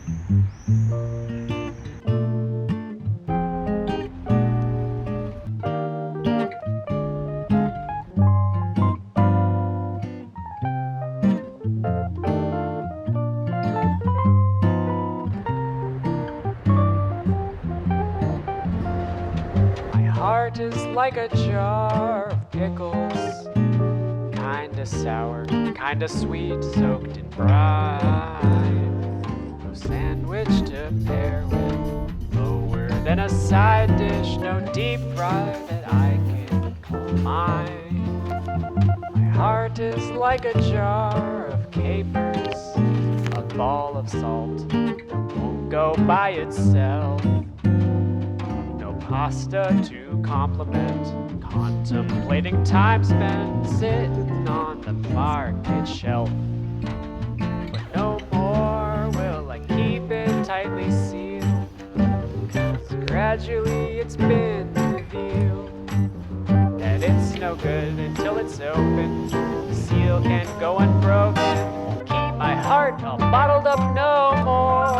Heart is like a jar of pickles, kinda sour, kinda sweet, soaked in brine. No sandwich to pair with, lower than a side dish, no deep fry that I can call mine. My heart is like a jar of capers, a ball of salt that won't go by itself. Pasta to compliment, contemplating time spent sitting on the market shelf. But no more will I keep it tightly sealed, 'cause gradually it's been revealed that it's no good until it's open. The seal can't go unbroken, keep my heart all bottled up no more.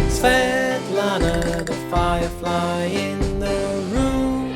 Svetlana, the firefly in the room.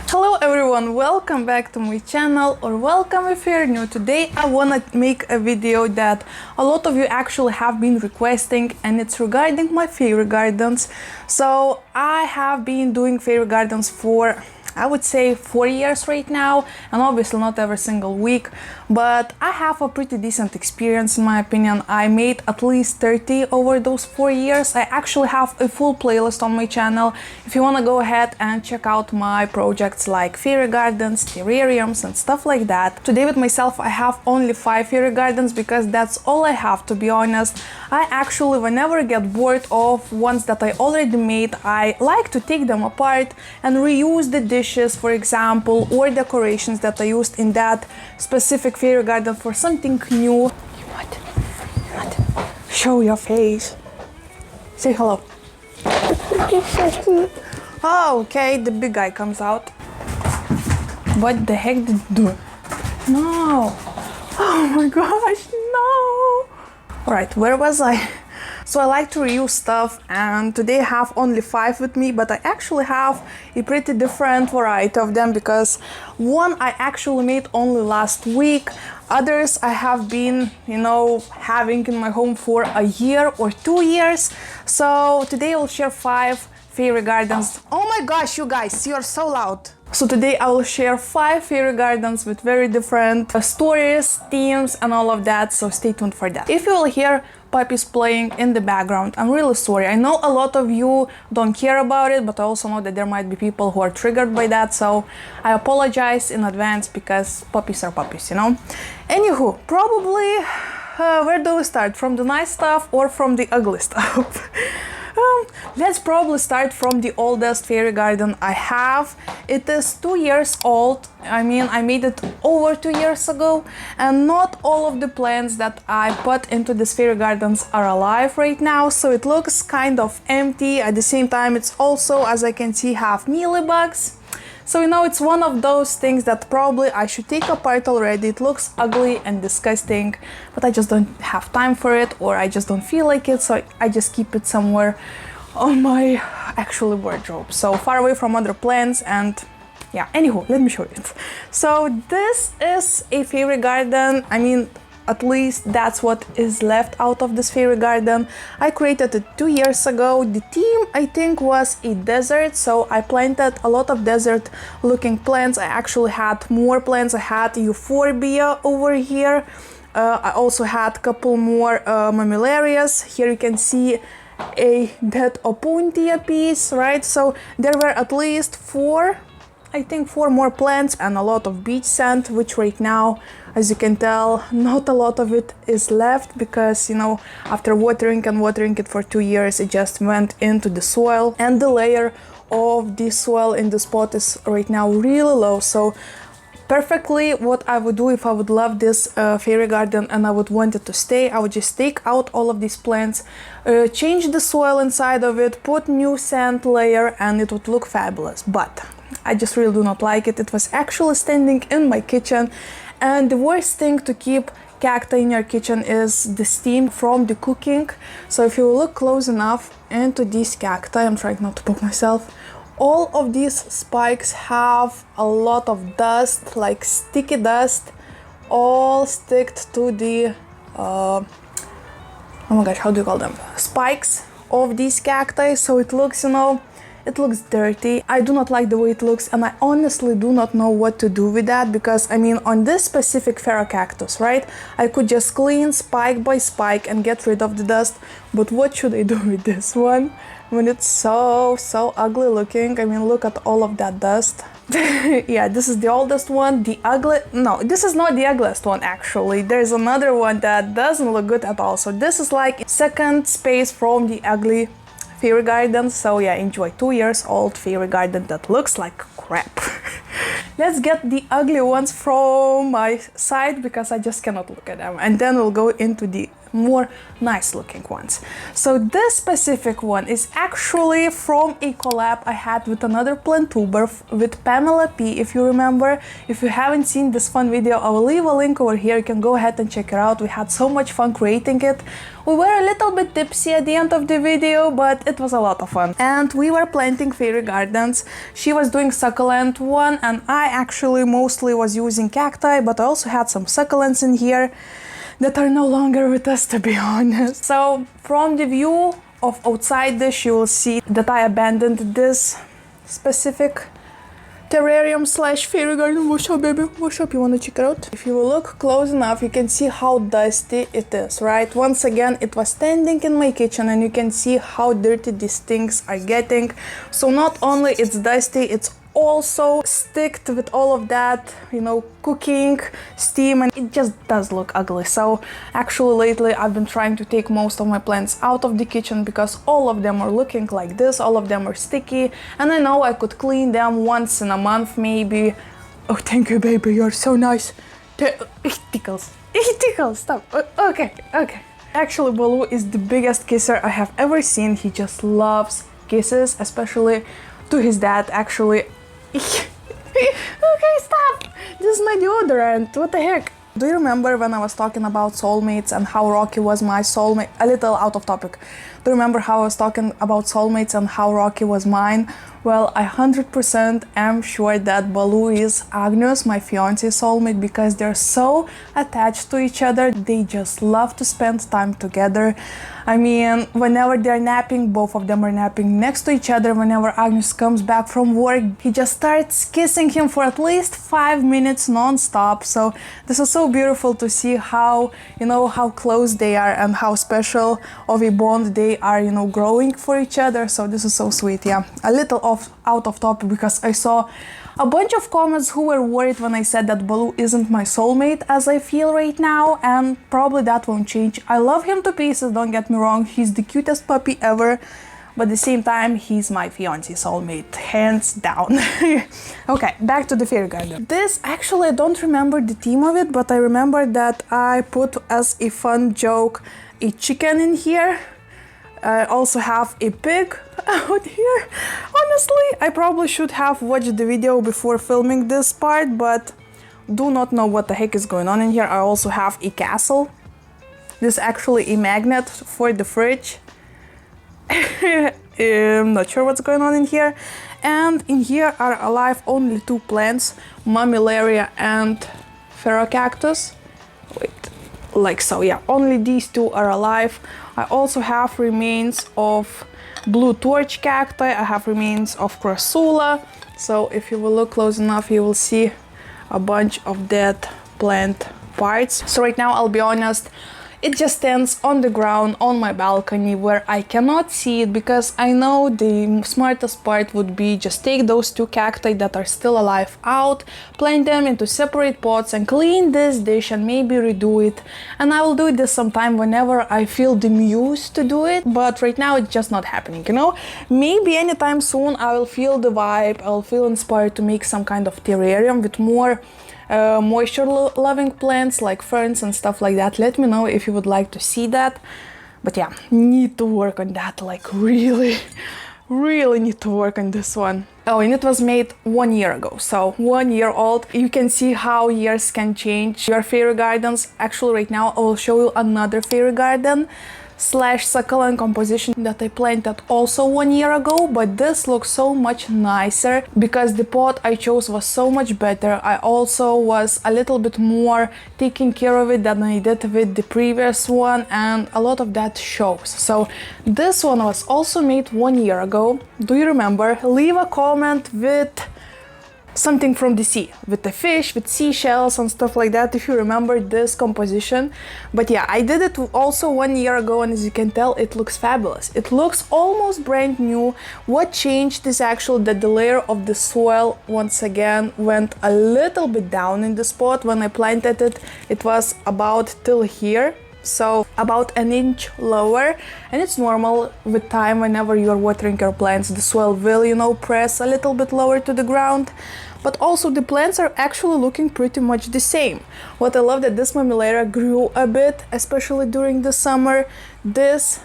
Hello everyone, welcome back to my channel, or welcome if you're new. Today I wanna make a video that a lot of you actually have been requesting, and it's regarding my fairy gardens. So I have been doing fairy gardens for, I would say, 4 years right now, and obviously not every single week, but I have a pretty decent experience in my opinion. I made at least 30 over those 4 years. I actually have a full playlist on my channel if you want to go ahead and check out my projects like fairy gardens, terrariums and stuff like that. Today with myself I have only 5 fairy gardens because that's all I have, to be honest. I actually, whenever I get bored of ones that I already made, I like to take them apart and reuse the dishes, for example, or decorations that I used in that specific fairy garden for something new. What? Show your face. Say hello. Oh, okay, the big guy comes out. What the heck did you do? No. Oh my gosh, no. Alright, where was I? So I like to reuse stuff, and today I have only 5 with me, but I actually have a pretty different variety of them because one I actually made only last week, others I have been, having in my home for a year or 2 years. So today I'll share 5 fairy gardens. Oh my gosh, you guys, you're so loud. So today I will share 5 fairy gardens with very different stories, themes and all of that, so stay tuned for that. If you will hear puppies playing in the background, I'm really sorry. I know a lot of you don't care about it, but I also know that there might be people who are triggered by that, so I apologize in advance because puppies are puppies, Anywho, probably, where do we start? From the nice stuff or from the ugly stuff? Let's probably start from the oldest fairy garden I have. It is 2 years old. I made it over 2 years ago, and not all of the plants that I put into this fairy gardens are alive right now, so it looks kind of empty. At the same time, it's also, as I can see, have mealybugs. So it's one of those things that probably I should take apart already. It looks ugly and disgusting, but I just don't have time for it, or I just don't feel like it, so I just keep it somewhere on my actual wardrobe, so far away from other plants. And yeah, anywho, let me show you it. So this is a fairy garden. At least that's what is left out of this fairy garden. I created it 2 years ago. The theme, I think, was a desert, so I planted a lot of desert looking plants. I actually had more plants. I had euphorbia over here. I also had a couple more mammillarias. Here you can see a dead opuntia piece, right? So there were at least 4 I think 4 more plants and a lot of beach sand, which right now, as you can tell, not a lot of it is left because, you know, after watering it for 2 years, it just went into the soil, and the layer of the soil in the spot is right now really low. So perfectly what I would do if I would love this fairy garden and I would want it to stay, I would just take out all of these plants, change the soil inside of it, put new sand layer, and it would look fabulous. But I just really do not like it. It was actually standing in my kitchen, and the worst thing to keep cacti in your kitchen is the steam from the cooking. So if you look close enough into these cacti, I'm trying not to poke myself, all of these spikes have a lot of dust, like sticky dust, all sticked to the oh my gosh, how do you call them, spikes of these cacti. So it looks, you know, it looks dirty. I do not like the way it looks, and I honestly do not know what to do with that, because I mean, on this specific ferrocactus, right, I could just clean spike by spike and get rid of the dust, but what should I do with this one when it's so ugly looking? I mean, look at all of that dust. Yeah, this is the oldest one. No, this is not the ugliest one actually. There's another one that doesn't look good at all. So this is like second space from the ugly fairy garden. So yeah, enjoy. 2 years old fairy garden that looks like crap. Let's get the ugly ones from my side because I just cannot look at them, and then we'll go into the more nice looking ones. So this specific one is actually from a collab I had with another plant tuber, with Pamela P, if you remember. If you haven't seen this fun video, I will leave a link over here. You can go ahead and check it out. We had so much fun creating it. We were a little bit tipsy at the end of the video, but it was a lot of fun. And we were planting fairy gardens. She was doing succulent one, and I actually mostly was using cacti, but I also had some succulents in here that are no longer with us, to be honest. So from the view of outside this, you will see that I abandoned this specific terrarium slash fairy garden. What's up, baby? What's up? You wanna check it out? If you look close enough, you can see how dusty it is, right? Once again, it was standing in my kitchen, and you can see how dirty these things are getting. So not only it's dusty, it's also sticked with all of that, you know, cooking, steam, and it just does look ugly. So actually lately I've been trying to take most of my plants out of the kitchen because all of them are looking like this, all of them are sticky, and I know I could clean them once in a month maybe. Oh, thank you, baby, you're so nice. It tickles. It tickles, stop. Okay. Actually, Baloo is the biggest kisser I have ever seen. He just loves kisses, especially to his dad, actually. Okay, stop! This is my deodorant, what the heck? Do you remember when I was talking about soulmates and how Rocky was my soulmate? A little out of topic. Do you remember how I was talking about soulmates and how Rocky was mine? Well, I 100% am sure that Baloo is Agnes, my fiance's soulmate, because they're so attached to each other. They just love to spend time together. I mean, whenever they're napping, both of them are napping next to each other. Whenever Agnes comes back from work, he just starts kissing him for at least 5 minutes non-stop. So this is so beautiful to see how, you know, how close they are and how special of a bond they are, you know, growing for each other. So this is so sweet. Yeah, a little out of topic because I saw a bunch of comments who were worried when I said that Baloo isn't my soulmate as I feel right now, and probably that won't change. I love him to pieces, don't get me wrong, he's the cutest puppy ever, but at the same time he's my fiancé soulmate, hands down. Okay, back to the fairy garden. This, actually I don't remember the theme of it, but I remember that I put as a fun joke a chicken in here. I also have a pig out here. Honestly, I probably should have watched the video before filming this part, but do not know what the heck is going on in here. I also have a castle. This is actually a magnet for the fridge. I'm not sure what's going on in here. And in here are alive only 2 plants, Mammillaria and Ferrocactus. Wait, like so, yeah, only these 2 are alive. I also have remains of blue torch cacti, I have remains of crassula. So if you will look close enough, you will see a bunch of dead plant parts. So right now, I'll be honest, It just stands on the ground on my balcony where I cannot see it, because I know the smartest part would be just take those two cacti that are still alive out, plant them into separate pots and clean this dish and maybe redo it. And I will do this sometime whenever I feel the muse to do it, but right now it's just not happening, you know? Maybe anytime soon I will feel the vibe, I'll feel inspired to make some kind of terrarium with more moisture-loving plants like ferns and stuff like that. Let me know if you would like to see that. But yeah, need to work on that, like really need to work on this one. Oh, and it was made 1 year ago, so 1 year old. You can see how years can change your fairy gardens. Actually, right now I will show you another fairy garden slash succulent composition that I planted also 1 year ago, but this looks so much nicer because the pot I chose was so much better. I also was a little bit more taking care of it than I did with the previous one, and a lot of that shows. So this one was also made 1 year ago. Do you remember? Leave a comment with something from the sea, with the fish, with seashells and stuff like that, if you remember this composition. But yeah, I did it also 1 year ago, and as you can tell, it looks fabulous. It looks almost brand new. What changed is actually that the layer of the soil once again went a little bit down in the spot. When I planted it, it was about till here, so about an inch lower, and it's normal with time. Whenever you're watering your plants, the soil will, you know, press a little bit lower to the ground. But also the plants are actually looking pretty much the same. What I love that this mammillaria grew a bit, especially during the summer. This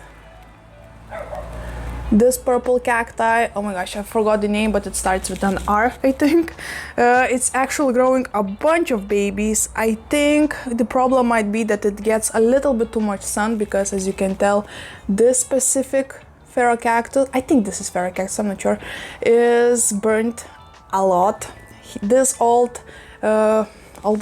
purple cacti, oh my gosh, I forgot the name, but it starts with an R, I think. It's actually growing a bunch of babies. I think the problem might be that it gets a little bit too much sun, because as you can tell, this specific ferrocactus, I think this is ferrocactus, I'm not sure, is burnt a lot. This old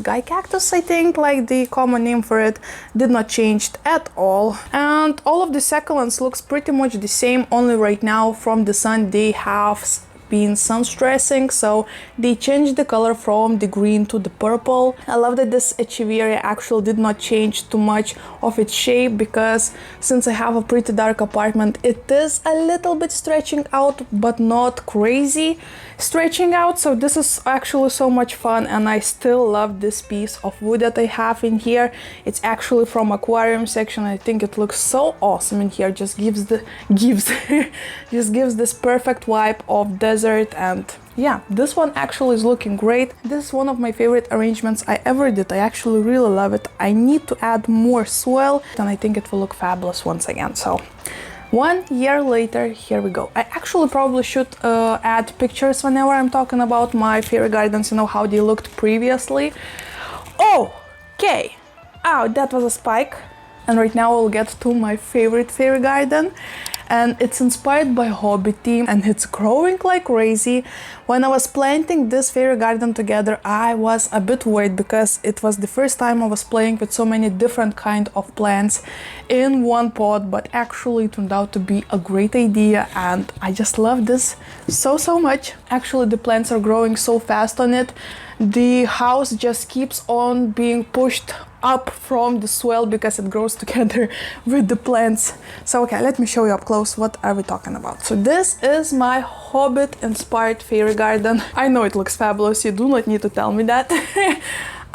guy cactus, I think, like the common name for it, did not change at all. And all of the succulents looks pretty much the same, only right now from the sun they have been sun stressing, so they changed the color from the green to the purple. I love that this echeveria actually did not change too much of its shape, because since I have a pretty dark apartment, it is a little bit stretching out, but not crazy stretching out. So this is actually so much fun, and I still love this piece of wood that I have in here. It's actually from aquarium section. I think it looks so awesome in here. Just gives this perfect vibe of desert. And yeah, this one actually is looking great. This is one of my favorite arrangements I ever did. I actually really love it. I need to add more soil, and I think it will look fabulous once again. So 1 year later, here we go. I actually probably should add pictures whenever I'm talking about my fairy gardens, you know, how they looked previously. Okay. Oh, that was a spike. And right now we'll get to my favorite fairy garden. And it's inspired by Hobbit theme, and it's growing like crazy. When I was planting this fairy garden together, I was a bit worried, because it was the first time I was playing with so many different kind of plants in one pot, but actually it turned out to be a great idea, and I just love this so much. Actually, the plants are growing so fast on it. The house just keeps on being pushed up from the soil because it grows together with the plants. So okay, let me show you up close what are we talking about. So this is my Hobbit inspired fairy garden. I know it looks fabulous, you do not need to tell me that.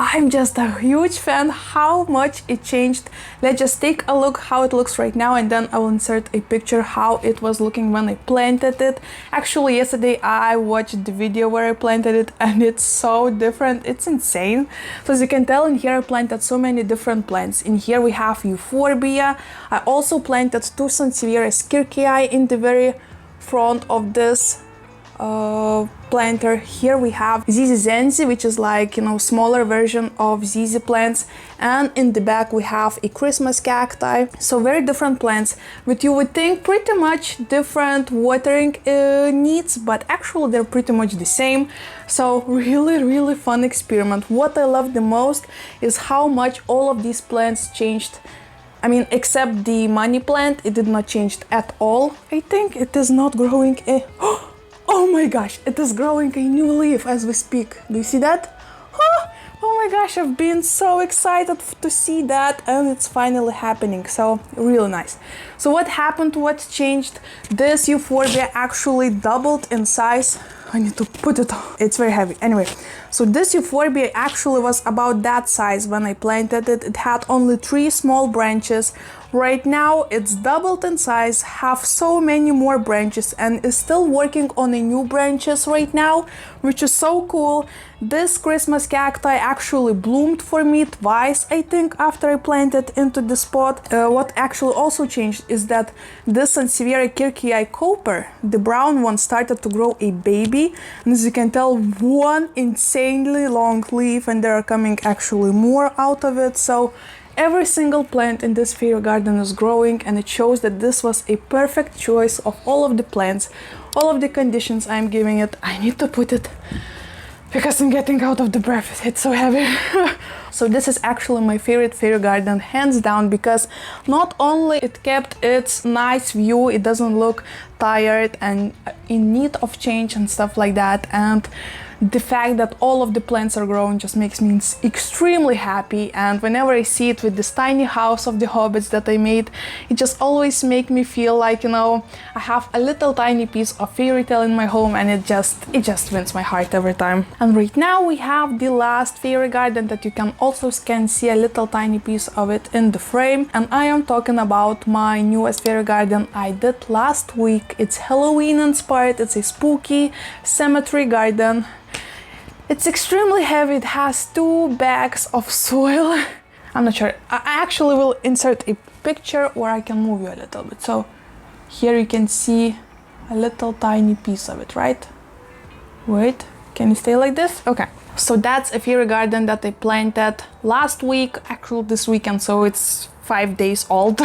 I'm just a huge fan how much it changed. Let's just take a look how it looks right now, and then I will insert a picture how it was looking when I planted it. Actually, yesterday I watched the video where I planted it, and it's so different. It's insane. So as you can tell, in here I planted so many different plants. In here we have euphorbia. I also planted two sansevieria skirkii in the very front of this planter. Here we have Zizi Zenzi, which is like, you know, smaller version of Zizi plants, and in the back we have a Christmas cacti. So very different plants with, you would think, pretty much different watering needs, but actually they're pretty much the same. So really fun experiment. What I love the most is how much all of these plants changed. I mean, except the money plant, it did not change at all. I think it is not growing a... Oh my gosh, it is growing a new leaf as we speak. Do you see that? Oh my gosh, I've been so excited to see that, and it's finally happening. So really nice. So what happened, what changed? This euphorbia actually doubled in size. I need to put it on. It's very heavy. Anyway, so this euphorbia actually was about that size when I planted it. It had only 3 small branches. Right now it's doubled in size, have so many more branches, and is still working on a new branches right now, which is so cool. This Christmas cacti actually bloomed for me twice, I think, after I planted into the spot. What actually also changed is that this Sansevieria kirkii copper, the brown one, started to grow a baby, and as you can tell, one insanely long leaf, and there are coming actually more out of it. So every single plant in this fairy garden is growing, and it shows that this was a perfect choice of all of the plants, all of the conditions I'm giving it. I need to put it because I'm getting out of the breath. It's so heavy. So this is actually my favorite fairy garden, hands down, because not only it kept its nice view, it doesn't look tired and in need of change and stuff like that, and the fact that all of the plants are growing just makes me extremely happy. And whenever I see it with this tiny house of the hobbits that I made, it just always makes me feel like, you know, I have a little tiny piece of fairy tale in my home, and it just wins my heart every time. And right now we have the last fairy garden that you can also see a little tiny piece of it in the frame, and I am talking about my newest fairy garden I did last week. It's Halloween inspired. It's a spooky cemetery garden. It's extremely heavy. It has 2 bags of soil. I'm not sure. I actually will insert a picture where I can move you a little bit. So here you can see a little tiny piece of it, right? Wait, can you stay like this? Okay. So that's a fairy garden that I planted last week, actually this weekend, so it's 5 days old.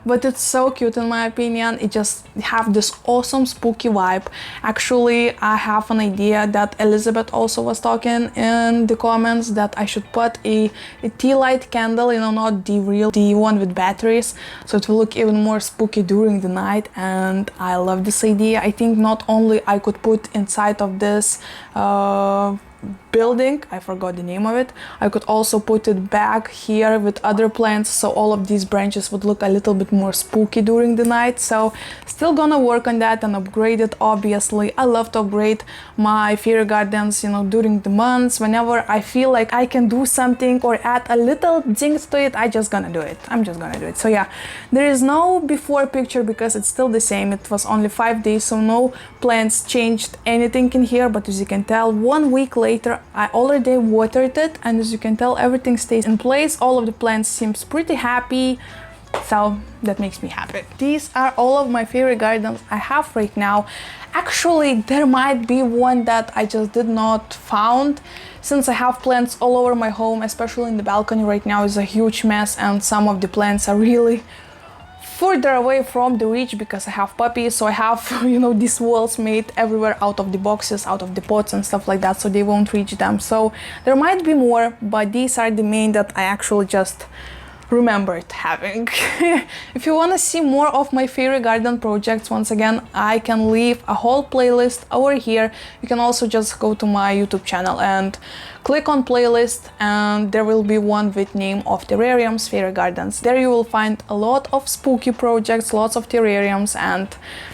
But it's so cute in my opinion. It just have this awesome spooky vibe. Actually, I have an idea that Elizabeth also was talking in the comments that I should put a tea light candle, you know, not the one with batteries, so it will look even more spooky during the night. And I love this idea. I think not only I could put inside of this building, I forgot the name of it, I could also put it back here with other plants, so all of these branches would look a little bit more spooky during the night. So still gonna work on that and upgrade it. Obviously, I love to upgrade my fairy gardens, you know, during the months. Whenever I feel like I can do something or add a little things to it, I'm just gonna do it. So yeah, there is no before picture because it's still the same. It was only 5 days, so no plants changed anything in here. But as you can tell, 1 week later I already watered it, and as you can tell, everything stays in place. All of the plants seems pretty happy, so that makes me happy. These are all of my fairy gardens I have right now. Actually, there might be one that I just did not found, since I have plants all over my home, especially in the balcony right now is a huge mess, and some of the plants are really further away from the reach because I have puppies, so I have, you know, these walls made everywhere out of the boxes, out of the pots and stuff like that, so they won't reach them. So there might be more, but these are the main that I actually just remembered having. If you want to see more of my fairy garden projects, once again, I can leave a whole playlist over here. You can also just go to my YouTube channel and click on playlist, and there will be one with name of terrariums, fairy gardens. There you will find a lot of spooky projects, lots of terrariums, and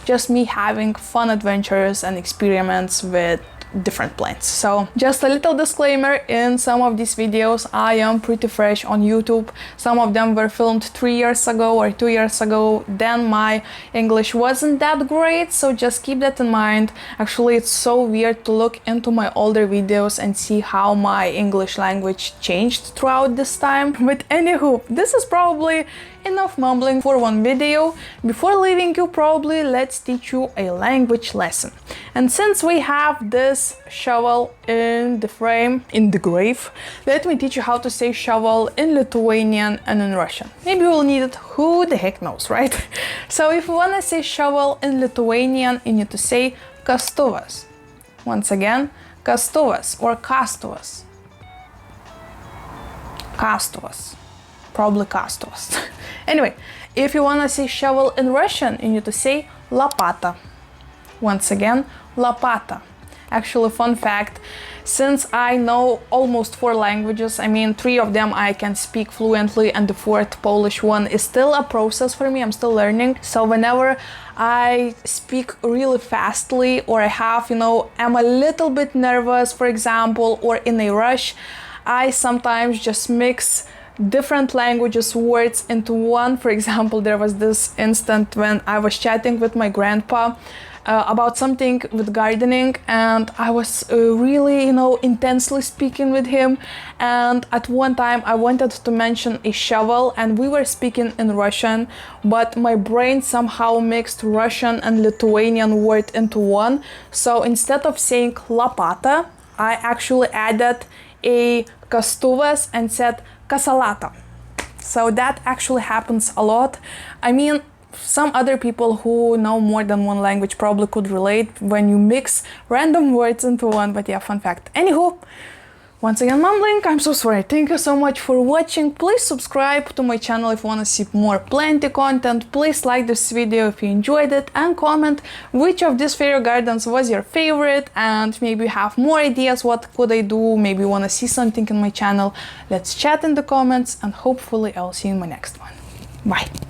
just me having fun adventures and experiments with different plants. So just a little disclaimer, in some of these videos I am pretty fresh on YouTube. Some of them were filmed 3 years ago or 2 years ago. Then my English wasn't that great, so just keep that in mind. Actually, it's so weird to look into my older videos and see how my English language changed throughout this time. But anywho, this is probably enough mumbling for one video. Before leaving you, probably let's teach you a language lesson. And since we have this shovel in the frame, in the grave, let me teach you how to say shovel in Lithuanian and in Russian. Maybe we'll need it, who the heck knows, right? So if you wanna say shovel in Lithuanian, you need to say kastuvas. Once again, kastuvas or kastuvas. Kastuvas. Probably kastuvas. Anyway, if you wanna say shovel in Russian, you need to say lapata. Once again, lapata. Actually, fun fact, since I know almost 4 languages, I mean 3 of them I can speak fluently and the 4th Polish one is still a process for me, I'm still learning. So whenever I speak really fastly or I have, I'm a little bit nervous, for example, or in a rush, I sometimes just mix different languages words into one. For example, there was this instant when I was chatting with my grandpa about something with gardening, and I was really, intensely speaking with him, and at one time I wanted to mention a shovel and we were speaking in Russian, but my brain somehow mixed Russian and Lithuanian word into one. So instead of saying lapata, I actually added a kastuvas and said kasalata. So that actually happens a lot. I mean, some other people who know more than one language probably could relate when you mix random words into one, but yeah, fun fact. Anywho, once again mumbling, I'm so sorry. Thank you so much for watching. Please subscribe to my channel if you want to see more plenty content. Please like this video if you enjoyed it and comment which of these fairy gardens was your favorite, and maybe you have more ideas what could I do, maybe you want to see something in my channel. Let's chat in the comments and hopefully I'll see you in my next one. Bye!